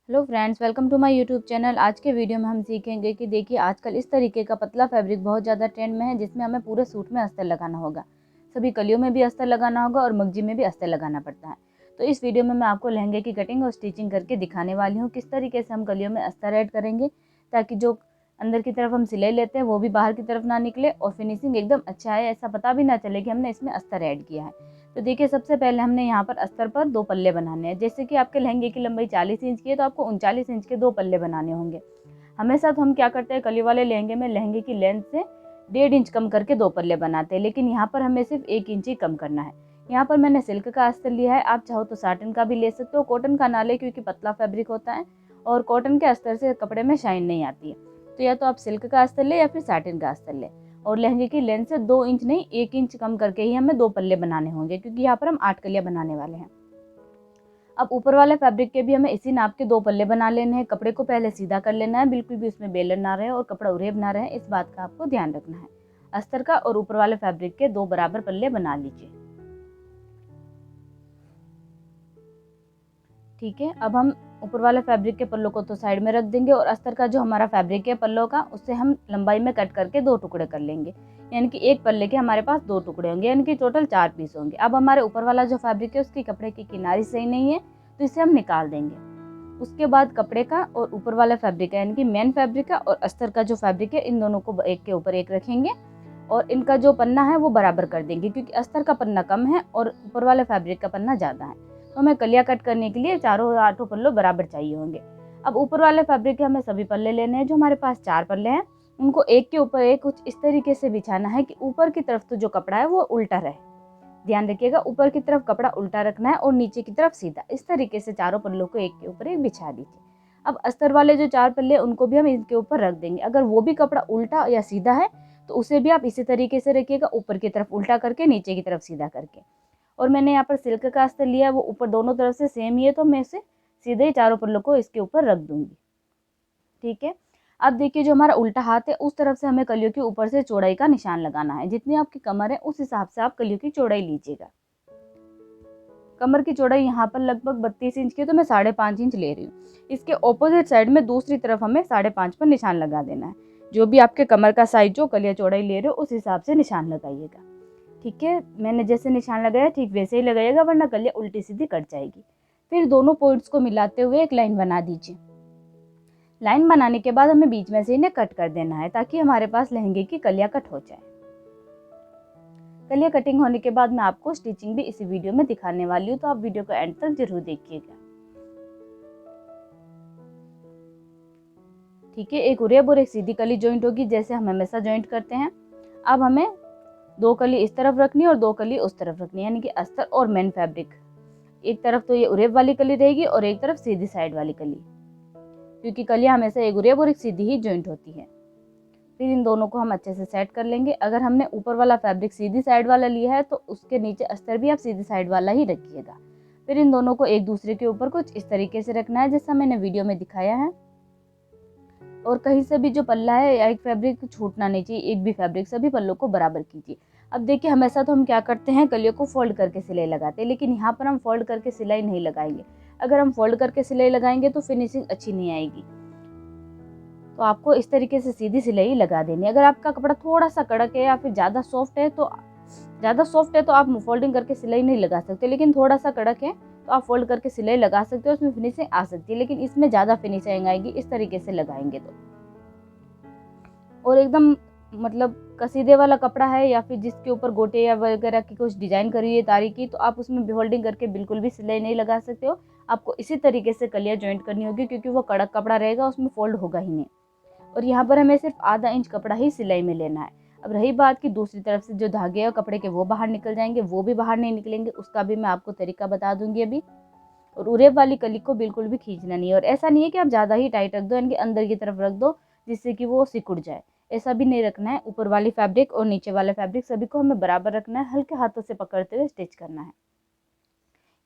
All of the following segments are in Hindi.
Hello friends, welcome to my YouTube channel. आज के वीडियो में हम सीखेंगे कि देखिए आजकल इस तरीके का पतला फैब्रिक बहुत ज़्यादा ट्रेंड में है, जिसमें हमें पूरे सूट में अस्तर लगाना होगा। सभी कलियों में भी अस्तर लगाना होगा और मगजी में भी अस्तर लगाना पड़ता है। तो इस वीडियो में मैं आपको लहंगे की कटिंग और स्टिचिंग करके दिखाने वाली हूँ किस तरीके से हम कलियों में अस्तर ऐड करेंगे, ताकि जो अंदर की तरफ हम सिलाई लेते हैं वो भी बाहर की तरफ ना निकले और फिनिशिंग एकदम अच्छा है, ऐसा पता भी ना चले कि हमने इसमें अस्तर ऐड किया है। तो देखिए सबसे पहले हमने यहाँ पर अस्तर पर 2 पल्ले बनाने हैं। जैसे कि आपके लहंगे की लंबाई 40 इंच की है तो आपको 39 इंच के 2 पल्ले बनाने होंगे। हमेशा तो हम क्या करते हैं, कली वाले लहंगे में लहंगे की लेंथ से 1.5 इंच कम करके 2 पल्ले बनाते हैं, लेकिन यहाँ पर हमें सिर्फ 1 इंच ही कम करना है। यहाँ पर मैंने सिल्क का अस्तर लिया है, आप चाहो तो साटन का भी ले सकते हो। कॉटन का ना ले क्योंकि पतला फैब्रिक होता है और कॉटन के अस्तर से कपड़े में शाइन नहीं आती है। तो या तो आप सिल्क का अस्तर ले या फिर साटन का अस्तर ले। और लहंगे की लेंथ से 2 इंच नहीं 1 इंच कम करके ही हमें 2 पल्ले बनाने होंगे, क्योंकि यहाँ पर हम 8 कलियां बनाने वाले हैं। अब ऊपर वाले फैब्रिक के भी हमें इसी नाप के 2 पल्ले बना लेने हैं। कपड़े को पहले सीधा कर लेना है, बिल्कुल भी उसमें बेलन ना रहे और कपड़ा उरेब ना रहे, इस बात का आपको ध्यान रखना है। अस्तर का और ऊपर वाले फैब्रिक के 2 बराबर पल्ले बना लीजिए। ठीक है, अब हम ऊपर वाले फैब्रिक के पल्लों को तो साइड में रख देंगे और अस्तर का जो हमारा फैब्रिक है पल्लों का, उससे हम लंबाई में कट करके 2 टुकड़े कर लेंगे। यानी कि एक पल्ले के हमारे पास 2 टुकड़े होंगे, यानी कि टोटल 4 पीस होंगे। अब हमारे ऊपर वाला जो फैब्रिक है उसकी कपड़े की किनारी सही नहीं है, तो इसे हम निकाल देंगे। उसके बाद कपड़े का और ऊपर वाला फैब्रिक है, यानी कि मेन फैब्रिक का और अस्तर का जो फैब्रिक है, इन दोनों को एक के ऊपर एक रखेंगे और इनका जो पन्ना है वो बराबर कर देंगे, क्योंकि अस्तर का पन्ना कम है और ऊपर वाले फैब्रिक का पन्ना ज़्यादा है। तो हमें कलिया कट करने के लिए चारों 8 पल्ले बराबर चाहिए होंगे। अब ऊपर वाले फैब्रिक के हमें सभी पल्ले लेने हैं। जो हमारे पास 4 पल्ले हैं उनको एक के ऊपर एक कुछ इस तरीके से बिछाना है कि ऊपर की तरफ तो जो कपड़ा है वो उल्टा रहे। ध्यान रखिएगा, ऊपर की तरफ कपड़ा उल्टा रखना है और नीचे की तरफ सीधा। इस तरीके से चारों पल्लों को एक के ऊपर एक बिछा दीजिए। अब अस्तर वाले जो 4 पल्ले उनको भी हम इनके ऊपर रख देंगे। अगर वो भी कपड़ा उल्टा या सीधा है तो उसे भी आप इसी तरीके से रखिएगा, ऊपर की तरफ उल्टा करके नीचे की तरफ सीधा करके। और मैंने यहाँ पर सिल्क का अस्तर लिया है, वो ऊपर दोनों तरफ से सेम ही है, तो मैं इसे सीधे ही चारों पल्लों को इसके ऊपर रख दूंगी। ठीक है, अब देखिए जो हमारा उल्टा हाथ है उस तरफ से हमें कलियों के ऊपर से चौड़ाई का निशान लगाना है। जितनी आपकी कमर है उस हिसाब से आप कलियों की चौड़ाई लीजिएगा। कमर की चौड़ाई यहाँ पर लगभग 32 इंच की, तो मैं 5.5 इंच ले रही हूँ। इसके ऑपोजिट साइड में दूसरी तरफ हमें 5.5 पर निशान लगा देना है। जो भी आपके कमर का साइज जो कलिया चौड़ाई ले रहे हो उस हिसाब से निशान लगाइएगा। ठीक है, मैंने जैसे निशान लगाया ठीक वैसे ही लगाइएगा, वरना कलिया उल्टी सीधी कट जाएगी। फिर दोनों पॉइंट्स को मिलाते हुए एक लाइन बना दीजिए। लाइन बनाने के बाद हमें बीच में से इन्हें कट कर देना है, ताकि हमारे पास लहंगे की कलिया कट हो जाए। कलिया कटिंग होने के बाद मैं आपको स्टिचिंग भी इसी वीडियो में दिखाने वाली हूँ, तो आप वीडियो को एंड तक जरूर देखिएगा। ठीक है, एक उरेब और एक सीधी कली जॉइंट होगी, जैसे हम हमेशा जॉइंट करते हैं। अब हमें 2 कली इस तरफ रखनी है और 2 कली उस तरफ रखनी है, यानी कि अस्तर और मेन फैब्रिक। एक तरफ तो ये उरेब वाली कली रहेगी और एक तरफ सीधी साइड वाली कली, क्योंकि कलियां हमेशा एक उरेब और एक सीधी ही जॉइंट होती है। फिर इन दोनों को हम अच्छे से सेट कर लेंगे। अगर हमने ऊपर वाला फैब्रिक सीधी साइड वाला लिया है तो उसके नीचे अस्तर भी आप सीधी साइड वाला ही रखिएगा। फिर इन दोनों को एक दूसरे के ऊपर कुछ इस तरीके से रखना है, जैसा मैंने वीडियो में दिखाया है। और कहीं से भी जो पल्ला है या एक फैब्रिक छूटना नहीं चाहिए, एक भी फैब्रिक, सभी पल्लों को बराबर कीजिए। अब देखिए हमेशा तो हम क्या करते हैं, कलियों को फोल्ड करके सिलाई लगाते हैं, लेकिन यहाँ पर हम फोल्ड करके सिलाई नहीं लगाएंगे। अगर हम फोल्ड करके सिलाई लगाएंगे तो फिनिशिंग अच्छी नहीं आएगी। तो आपको इस तरीके से सीधी सिलाई लगा देनी है। अगर आपका कपड़ा थोड़ा सा कड़क है या फिर ज़्यादा सॉफ्ट है तो आप फोल्डिंग करके सिलाई नहीं लगा सकते, लेकिन थोड़ा सा कड़क है तो आप फोल्ड करके सिलाई लगा सकते हो, उसमें फिनिशिंग आ सकती है। लेकिन इसमें ज़्यादा फिनिशिंग आएगी इस तरीके से लगाएंगे तो। और एकदम मतलब कसीदे वाला कपड़ा है या फिर जिसके ऊपर गोटे या वगैरह की कुछ डिजाइन करी है तारी की, तो आप उसमें फोल्डिंग करके बिल्कुल भी सिलाई नहीं लगा सकते हो। आपको इसी तरीके से कलियां जॉइंट करनी होगी, क्योंकि वो कड़क कपड़ा रहेगा, उसमें फोल्ड होगा ही नहीं। और यहाँ पर हमें सिर्फ आधा इंच कपड़ा ही सिलाई में लेना है। अब रही बात की दूसरी तरफ से जो धागे और कपड़े के वो बाहर निकल जाएंगे, वो भी बाहर नहीं निकलेंगे, उसका भी मैं आपको तरीका बता दूंगी अभी। और उरेब वाली कली को बिल्कुल भी खींचना नहीं है, और ऐसा नहीं है कि आप ज़्यादा ही टाइट रख दो, यानी कि अंदर की तरफ रख दो जिससे कि वो सिकुड़ जाए, ऐसा भी नहीं रखना है। ऊपर वाली फैब्रिक और नीचे वाले फैब्रिक सभी को हमें बराबर रखना है, हल्के हाथों से पकड़ते हुए स्टिच करना है।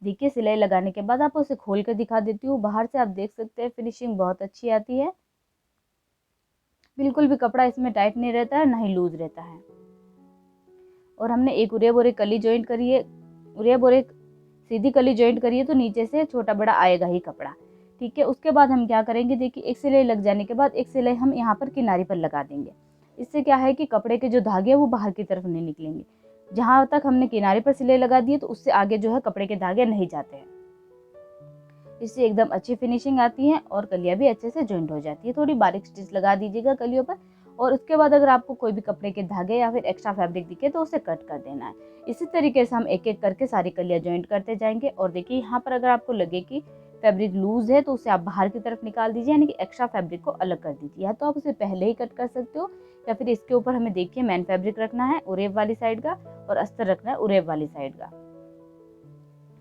देखिए सिलाई लगाने के बाद आपको उसे खोल कर दिखा देती हूँ। बाहर से आप देख सकते हैं फिनिशिंग बहुत अच्छी आती है, बिल्कुल भी कपड़ा इसमें टाइट नहीं रहता है, ना ही लूज रहता है। और हमने एक उरेब और एक कली जॉइंट करी है, उरेब और एक सीधी कली जॉइंट करी है, तो नीचे से छोटा बड़ा आएगा ही कपड़ा। ठीक है, उसके बाद हम क्या करेंगे, देखिए एक सिलाई लग जाने के बाद एक सिलाई हम यहाँ पर किनारे पर लगा देंगे। इससे क्या है कि कपड़े के जो धागे हैं वो बाहर की तरफ नहीं निकलेंगे। जहाँ तक हमने किनारे पर सिलाई लगा दी है तो उससे आगे जो है कपड़े के धागे नहीं जाते हैं। इससे एकदम अच्छी फिनिशिंग आती है और कलियाँ भी अच्छे से जॉइंट हो जाती है। थोड़ी बारीक स्टिच लगा दीजिएगा कलियों पर, और उसके बाद अगर आपको कोई भी कपड़े के धागे या फिर एक्स्ट्रा फैब्रिक दिखे तो उसे कट कर देना है। इसी तरीके से हम एक एक करके सारी कलियाँ जॉइंट करते जाएंगे। और देखिए यहाँ पर अगर आपको लगे कि फैब्रिक लूज है तो उसे आप बाहर की तरफ निकाल दीजिए, यानी कि एक्स्ट्रा फैब्रिक को अलग कर दीजिए। या तो आप उसे पहले ही कट कर सकते हो, या फिर इसके ऊपर हमें देखिए मेन फैब्रिक रखना है उरेब वाली साइड का और अस्तर रखना है उरेब वाली साइड का,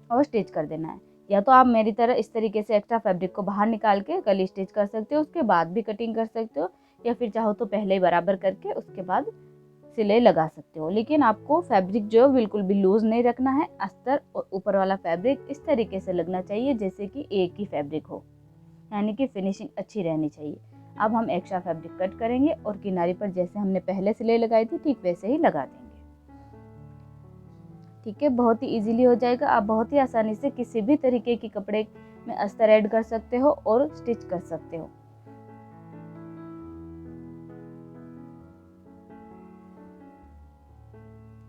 और स्टिच कर देना है। या तो आप मेरी तरह इस तरीके से एक्स्ट्रा फैब्रिक को बाहर निकाल के कली स्टिच कर सकते हो, उसके बाद भी कटिंग कर सकते हो, या फिर चाहो तो पहले ही बराबर करके उसके बाद सिलाई लगा सकते हो। लेकिन आपको फैब्रिक जो है बिल्कुल भी लूज नहीं रखना है। अस्तर और ऊपर वाला फैब्रिक इस तरीके से लगना चाहिए जैसे कि एक ही फैब्रिक हो, यानी कि फिनिशिंग अच्छी रहनी चाहिए। अब हम एक्स्ट्रा फैब्रिक कट करेंगे और किनारे पर जैसे हमने पहले सिलाई लगाई थी ठीक वैसे ही लगा देंगे। ठीक है, बहुत ही इजीली हो जाएगा। आप बहुत ही आसानी से किसी भी तरीके की कपड़े में अस्तर ऐड कर सकते हो और स्टिच कर सकते हो।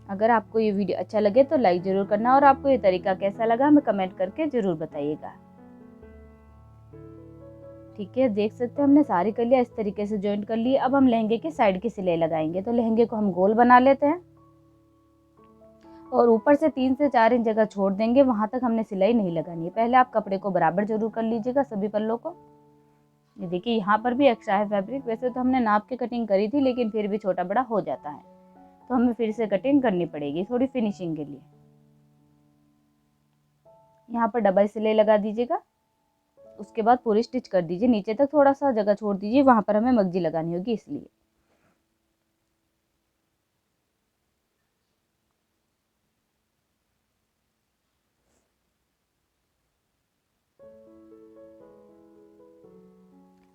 अगर आपको ये वीडियो अच्छा लगे तो लाइक जरूर करना, और आपको ये तरीका कैसा लगा हमें कमेंट करके जरूर बताइएगा। ठीक है, देख सकते हैं हमने सारी कलियां इस तरीके से जॉइंट कर ली। अब हम लहंगे के साइड की सिलाई लगाएंगे। तो लहंगे को हम गोल बना लेते हैं और ऊपर से 3 से 4 इंच जगह छोड़ देंगे, वहां तक हमने सिलाई नहीं लगानी है। पहले आप कपड़े को बराबर जरूर कर लीजिएगा सभी पल्लों को। ये देखिए यहाँ पर भी एक्स्ट्रा है फैब्रिक। वैसे तो हमने नाप के कटिंग करी थी, लेकिन फिर भी छोटा बड़ा हो जाता है, तो हमें फिर से कटिंग करनी पड़ेगी थोड़ी फिनिशिंग के लिए। यहाँ पर डबल सिलाई लगा दीजिएगा, उसके बाद पूरी स्टिच कर दीजिए। नीचे तक थोड़ा सा जगह छोड़ दीजिए, वहां पर हमें मग्जी लगानी होगी इसलिए।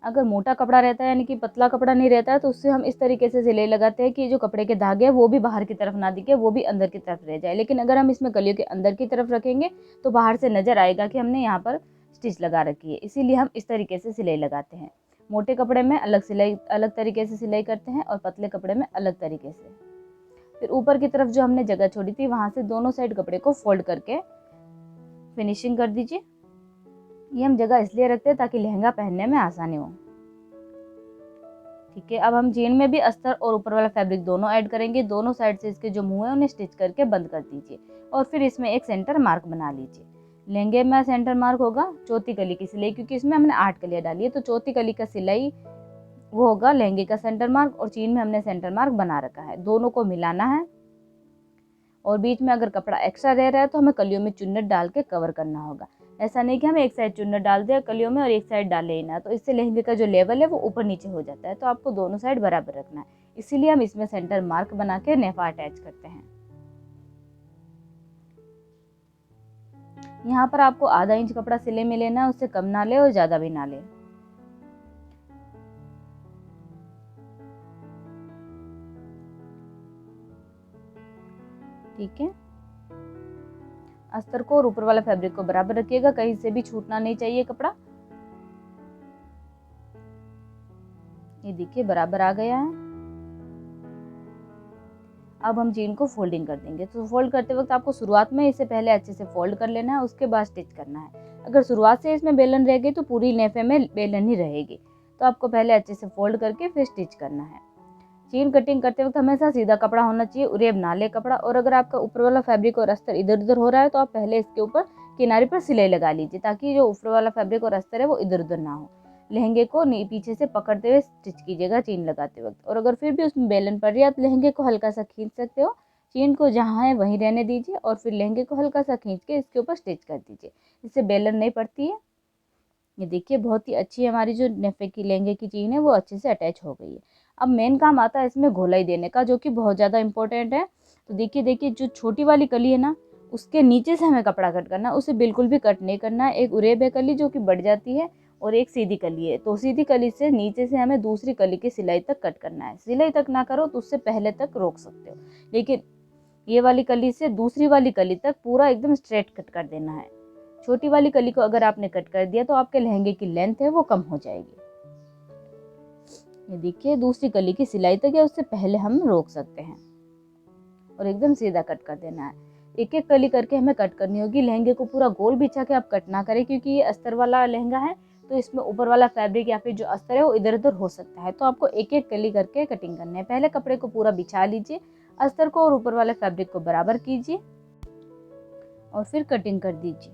अगर मोटा कपड़ा रहता है यानी कि पतला कपड़ा नहीं रहता है तो उससे हम इस तरीके से सिलाई लगाते हैं कि जो कपड़े के धागे हैं वो भी बाहर की तरफ ना दिखे, वो भी अंदर की तरफ रह जाए। लेकिन अगर हम इसमें कलियों के अंदर की तरफ रखेंगे तो बाहर से नजर आएगा कि हमने यहाँ पर स्टिच लगा रखी है। इसीलिए हम इस तरीके से सिलाई लगाते हैं। मोटे कपड़े में अलग तरीके से सिलाई करते हैं और पतले कपड़े में अलग तरीके से। फिर ऊपर की तरफ जो हमने जगह छोड़ी थी वहां से दोनों साइड कपड़े को फोल्ड करके फिनिशिंग कर दीजिए। ये हम जगह इसलिए रखते हैं ताकि लहंगा पहनने में आसानी हो। ठीक है, अब हम जीन में भी अस्तर और ऊपर वाला फैब्रिक दोनों ऐड करेंगे। दोनों साइड से इसके जो मुंह है उन्हें स्टिच करके बंद कर दीजिए और फिर इसमें एक सेंटर मार्क बना लीजिए। लहंगे में सेंटर मार्क होगा चौथी कली की सिलाई, क्योंकि इसमें हमने 8 कलियां डाली है, तो चौथी कली का सिलाई वो होगा लहंगे का सेंटर मार्क, और चीन में हमने सेंटर मार्क बना रखा है। दोनों को मिलाना है और बीच में अगर कपड़ा एक्स्ट्रा रह रहा है तो हमें कलियों में चुन्नट डाल के कवर करना होगा। ऐसा नहीं कि हम एक साइड चुन्नट डाल दें कलियों में और एक साइड डाले ही ना, तो इससे लहंगे का जो लेवल है वो ऊपर नीचे हो जाता है। तो आपको दोनों साइड बराबर रखना है, इसीलिए हम इसमें सेंटर मार्क बना के नेफा अटैच करते हैं। यहाँ पर आपको आधा इंच कपड़ा सिले में लेना है, उससे कम ना ले और ज्यादा भी ना ले। ठीक है, अस्तर को और ऊपर वाला फैब्रिक को बराबर रखिएगा, कहीं से भी छूटना नहीं चाहिए कपड़ा। ये देखिए बराबर आ गया है। अब हम जीन को फोल्डिंग कर देंगे। तो फोल्ड करते वक्त आपको शुरुआत में इसे पहले अच्छे से फोल्ड कर लेना है, उसके बाद स्टिच करना है। अगर शुरुआत से इसमें बेलन रह गई तो पूरी नेफे में बेलन ही रहेगी, तो आपको पहले अच्छे से फोल्ड करके फिर स्टिच करना है। चीन कटिंग करते वक्त हमेशा सीधा कपड़ा होना चाहिए, उरेब ना ले कपड़ा। और अगर आपका ऊपर वाला फैब्रिक और अस्तर इधर उधर हो रहा है तो आप पहले इसके ऊपर किनारे पर सिलाई लगा लीजिए, ताकि जो ऊपर वाला फैब्रिक और अस्तर है वो इधर उधर ना हो। लहंगे को पीछे से पकड़ते हुए स्टिच कीजिएगा चीन लगाते वक्त। और अगर फिर भी उसमें बेलन पड़ रही है तो लहंगे को हल्का सा खींच सकते हो, चीन को जहाँ है वहीं रहने दीजिए और फिर लहंगे को हल्का सा खींच के इसके ऊपर स्टिच कर दीजिए, इससे बेलन नहीं पड़ती है। ये देखिए बहुत ही अच्छी हमारी जो नेफे की लहंगे की चीन है वो अच्छे से अटैच हो गई है। अब मेन काम आता है इसमें घोलाई देने का, जो कि बहुत ज़्यादा इंपॉर्टेंट है। तो देखिए जो छोटी वाली कली है ना उसके नीचे से हमें कपड़ा कट करना है, उसे बिल्कुल भी कट नहीं करना है। एक उरेब है कली जो कि बढ़ जाती है और एक सीधी कली है, तो सीधी कली से नीचे से हमें दूसरी कली की सिलाई तक कट करना है। सिलाई तक ना करो तो उससे पहले तक रोक सकते हो, लेकिन ये वाली कली से दूसरी वाली कली तक पूरा एकदम स्ट्रेट कट कर देना है। छोटी वाली कली को अगर आपने कट कर दिया तो आपके लहंगे की लेंथ है वो कम हो जाएगी। ये देखिए दूसरी कली की सिलाई तक है उससे पहले हम रोक सकते हैं और एकदम सीधा कट कर देना है। एक एक कली करके हमें कट करनी होगी। लहंगे को पूरा गोल बिछा के आप कट ना करें, क्योंकि ये अस्तर वाला लहंगा है तो इसमें ऊपर वाला फैब्रिक या फिर जो अस्तर है वो इधर उधर हो सकता है। तो आपको एक एक कली करके कटिंग करनी है। पहले कपड़े को पूरा बिछा लीजिए, अस्तर को और ऊपर वाले फैब्रिक को बराबर कीजिए और फिर कटिंग कर दीजिए।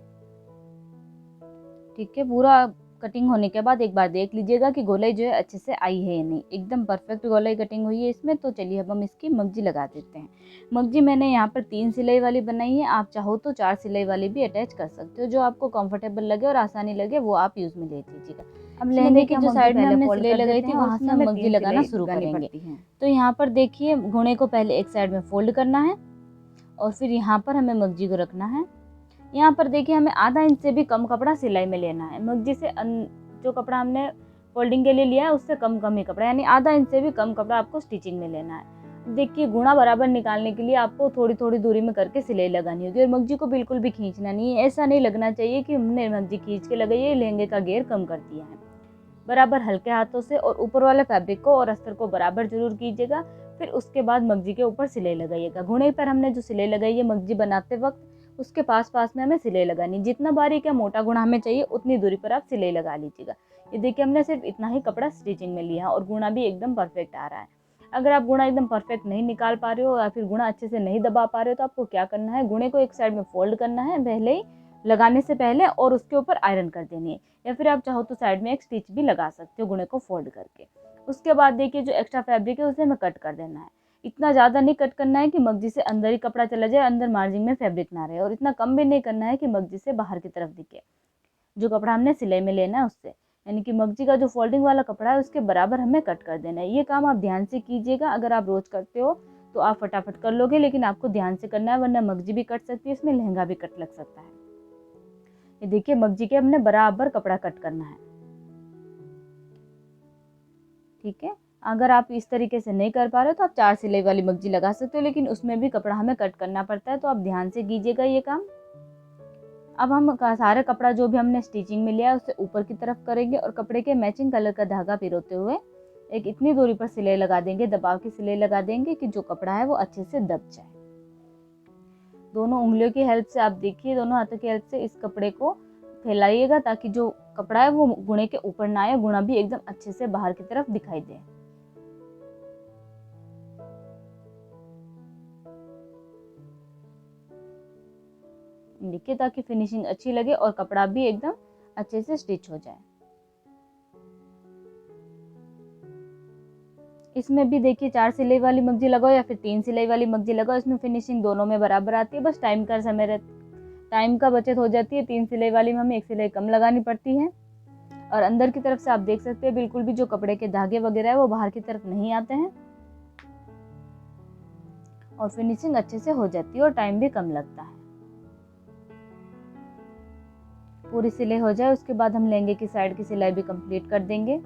ठीक है, पूरा कटिंग होने के बाद एक बार देख लीजिएगा कि गोलाई जो है अच्छे से आई है या नहीं। एकदम परफेक्ट गोलाई कटिंग हुई है इसमें। तो चलिए अब हम इसकी मगजी लगा देते हैं। मगजी मैंने यहाँ पर 3 सिलाई वाली बनाई है, आप चाहो तो 4 सिलाई वाली भी अटैच कर सकते हो। जो आपको कंफर्टेबल लगे और आसानी लगे वो आप यूज में ले लीजिएगा। अब लहंगे की जो साइड में हमने सिलाई लगाई थी वहाँ से हम मगजी लगाना शुरू करेंगे। तो यहाँ पर देखिए घुने को पहले एक साइड में फोल्ड करना है और फिर यहाँ पर हमें मगजी को रखना है। यहाँ पर देखिए हमें आधा इंच से भी कम कपड़ा सिलाई में लेना है। मगजी से जो कपड़ा हमने फोल्डिंग के लिए लिया है उससे कम ही कपड़ा, यानी आधा इंच से भी कम कपड़ा आपको स्टिचिंग में लेना है। देखिए गुणा बराबर निकालने के लिए आपको थोड़ी थोड़ी दूरी में करके सिलाई लगानी होगी और मगजी को बिल्कुल भी खींचना नहीं है। ऐसा नहीं लगना चाहिए कि हमने मगजी खींच के लगाई है, लहंगे का घेर कम कर दिया है। बराबर हल्के हाथों से और ऊपर वाले फैब्रिक को और अस्तर को बराबर जरूर कीजिएगा। फिर उसके बाद मगजी के ऊपर सिलाई लगाइएगा। घुने पर हमने जो सिलाई लगाई है मगजी बनाते वक्त उसके पास में हमें सिलाई लगानी। जितना बारीक या मोटा गुणा हमें चाहिए उतनी दूरी पर आप सिलाई लगा लीजिएगा। ये देखिए हमने सिर्फ इतना ही कपड़ा स्टिचिंग में लिया और गुणा भी एकदम परफेक्ट आ रहा है। अगर आप गुणा एकदम परफेक्ट नहीं निकाल पा रहे हो या फिर गुणा अच्छे से नहीं दबा पा रहे हो तो आपको क्या करना है, गुणे को एक साइड में फोल्ड करना है पहले ही लगाने से पहले और उसके ऊपर आयरन कर देनी है, या फिर आप चाहो तो साइड में एक स्टिच भी लगा सकते हो गुणे को फोल्ड करके। उसके बाद देखिए जो एक्स्ट्रा फैब्रिक है उसे हमें कट कर देना है। इतना ज़्यादा नहीं कट करना है कि मगजी से अंदर ही कपड़ा चला जाए, अंदर मार्जिन में फैब्रिक ना रहे, और इतना कम भी नहीं करना है कि मगजी से बाहर की तरफ दिखे। जो कपड़ा हमने सिलाई में लेना है उससे, यानी कि मगजी का जो फोल्डिंग वाला कपड़ा है उसके बराबर हमें कट कर देना है। ये काम आप ध्यान से कीजिएगा। अगर आप रोज करते हो तो आप फटाफट कर लोगे, लेकिन आपको ध्यान से करना है वरना मगजी भी कट सकती है, इसमें लहंगा भी कट लग सकता है। ये देखिए मगजी के हमने बराबर कपड़ा कट करना है। ठीक है, अगर आप इस तरीके से नहीं कर पा रहे हो तो आप 4 सिलाई वाली मगजी लगा सकते हो, लेकिन उसमें भी कपड़ा हमें कट करना पड़ता है, तो आप ध्यान से कीजिएगा ये काम। अब हम सारे कपड़ा जो भी हमने स्टिचिंग में लिया है उसे ऊपर की तरफ करेंगे और कपड़े के मैचिंग कलर का धागा पिरोते हुए एक इतनी दूरी पर सिलाई लगा देंगे, दबाव की सिलाई लगा देंगे कि जो कपड़ा है वो अच्छे से दब जाए। दोनों उंगलियों की हेल्प से आप देखिए, दोनों हाथों की हेल्प से इस कपड़े को फैलाइएगा ताकि जो कपड़ा है वो गुणे के ऊपर ना आए, गुणा भी एकदम अच्छे से बाहर की तरफ दिखाई दे। देखिए ताकि फिनिशिंग अच्छी लगे और कपड़ा भी एकदम अच्छे से स्टिच हो जाए। इसमें भी देखिए 4 सिलाई वाली मगजी लगाओ या फिर 3 सिलाई वाली मगजी लगाओ, इसमें फिनिशिंग दोनों में बराबर आती है। बस टाइम का बचत हो जाती है। 3 सिलाई वाली में हमें 1 सिलाई कम लगानी पड़ती है। और अंदर की तरफ से आप देख सकते हैं बिल्कुल भी जो कपड़े के धागे वगैरह है वो बाहर की तरफ नहीं आते हैं और फिनिशिंग अच्छे से हो जाती है और टाइम भी कम लगता है। पूरी सिलाई हो जाए उसके बाद हम लहंगे की साइड की सिलाई भी कंप्लीट कर देंगे।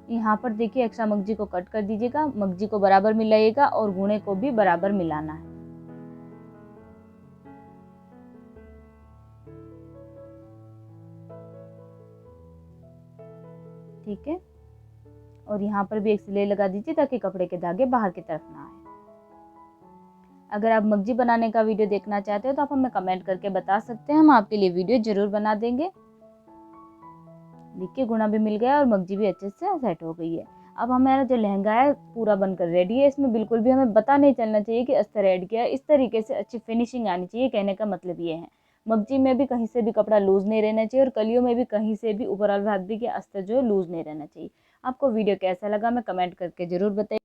यहाँ पर देखिए एक्स्ट्रा मगजी को कट कर दीजिएगा, मगजी को बराबर मिलाइएगा और गुणे को भी बराबर मिलाना है। ठीक है, और यहाँ पर भी एक सिलाई लगा दीजिए ताकि कपड़े के धागे बाहर की तरफ ना आए। अगर आप मगजी बनाने का वीडियो देखना चाहते हो तो आप हमें कमेंट करके बता सकते हैं, हम आपके लिए वीडियो जरूर बना देंगे। देखिए गुणा भी मिल गया और मगजी भी अच्छे से सेट हो गई है। अब हमारा जो लहंगा है पूरा बनकर रेडी है। इसमें बिल्कुल भी हमें पता नहीं चलना चाहिए कि अस्तर ऐड किया है। इस तरीके से अच्छी फिनिशिंग आनी चाहिए, कहने का मतलब ये है। मगजी में भी कहीं से भी कपड़ा लूज नहीं रहना चाहिए और कलियों में भी कहीं से भी ऊपर वाला फैब्रिक या अस्तर जो है लूज नहीं रहना चाहिए। आपको वीडियो कैसा लगा मैं कमेंट करके जरूर बताइए।